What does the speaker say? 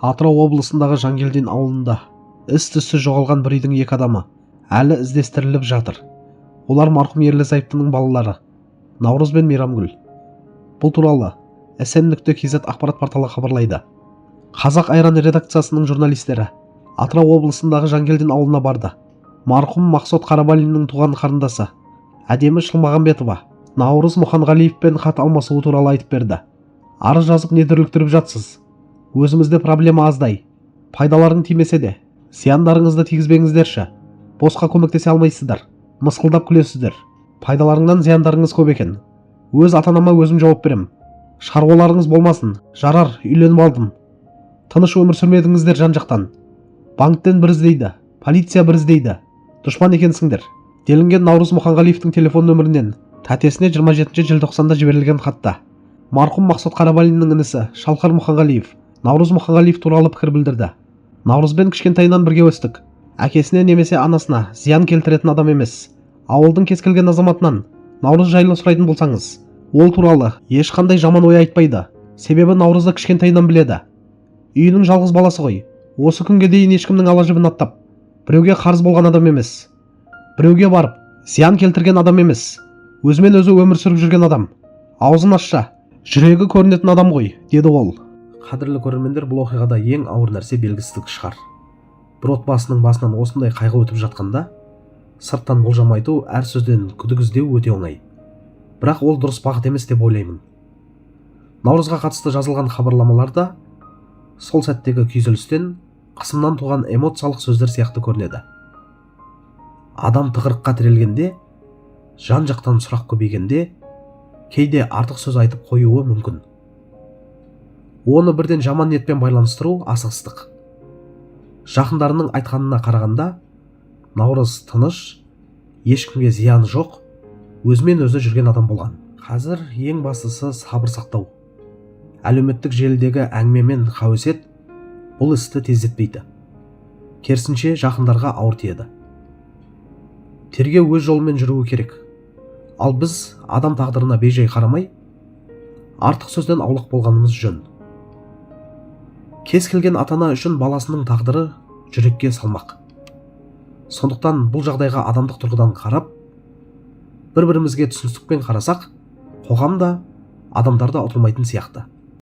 Атырау облысындағы Жангелдин ауылында із-түссіз жоғалған бір үйдің 2 адамы әлі іздестіріліп жатыр. Олар марқұм Ерлі-Зайыптының балалары Наурыз бен Мейрамгүл. Бұл туралы sn.kz ақпарат порталы хабарлайды. Қазақ Айран редакциясының журналистері Атырау облысындағы Жангелдин ауылына барды. Марқұм Мақсот Қарабалиннің туған қарындасы Әдемі Шылмағамбетова Наурыз Мұханғалиевпен хат алмасуы туралы айтып берді. Арыз жазып не дүрліктіріп жатсыз? Өзімізде проблема аздай. Пайдаларың тимесе де, зияндарыңызды тигізбеңіздерші. Босқа көмектесе алмайсыздар. Мысқылдап күлесіздер. Пайдаларыңнан зияндарыңыз көп екен. Өз ата-анама өзім жауап берем. Шаруаларыңыз болмасын. Жарар, үйленіп алдым. Тыныш өмір сүрмедіңіздер жан-жақтан. Банктен бір іздейді, полиция бір іздейді. Дұшпан екенсіңдер. Делінген Наурыз Мұханғалиевтің телефон нөмірінен тәтесіне 27 желтоқсанда жіберілген хатта. Марқұм Мақсот Қарабалиннің інісі Шалқар Мұханғалиев Наурыз Мұханғалиев туралы пікір білдірді. Наурызбен кішкентайынан бірге өстік. Әкесіне немесе анасына зиян келтіретін адам емес. Ауылдың кез келген азаматынан Наурыз жайлы сұрайтын болсаңыз, ол туралы ешқандай жаман ой айтпайды. Себебі Наурызды кішкентайынан біледі. Үйінің жалғыз баласы ғой. Осы күнге дейін ешкімнің ала жібін аттап, біреуге қарыз болған адам емес. Біреуге барып, зиян келтірген адам емес. Өзімен өзі өмір сүріп жүрген адам. Аузын ашса, жүрегі көрінетін адам ғой, деді ол. Қадірлі көрермендер, бұл оқиғада ең ауыр нәрсе белгісіздік шығар. Бір отбасының басынан осындай қайғы өтіп жатқанда, сырттан болжам айту, әр сөзден күдік іздеу өте оңай. Бірақ ол дұрыс бағыт емес деп ойлаймын. Наурызға қатысты жазылған хабарламаларда сол сәттегі күйзелістен, қысымнан туған эмоциялық сөздер сияқты көрінеді. Адам тығырыққа тірелгенде, жан-жақтан сұрақ көбейгенде, кейде артық сөз айтып қоюы мүмкін. Оны бірден жаман ниетпен байланыстыру асығыстық. Жақындарының айтқанына қарағанда, Наурыз тыныш, ешкімге зияны жоқ, өзімен өзі жүрген адам болған. Қазір ең бастысы сабыр сақтау. Әлеуметтік желідегі әңгіме мен қауесет бұл істі тездетпейді. Керісінше жақындарға ауыр тиеді. Тергеу өз жолымен жүруі керек. Ал біз адам тағдырына бейжай қарамай, артық сөзден аулақ болғанымыз жөн. Кез келген ата-ана үшін баласының тағдыры жүрекке салмақ. Сондықтан бұл жағдайға адамдық тұрғыдан қарап, бір-бірімізге түсіністікпен қарасақ, қоғам да адамдар да ұтылмайтын сияқты.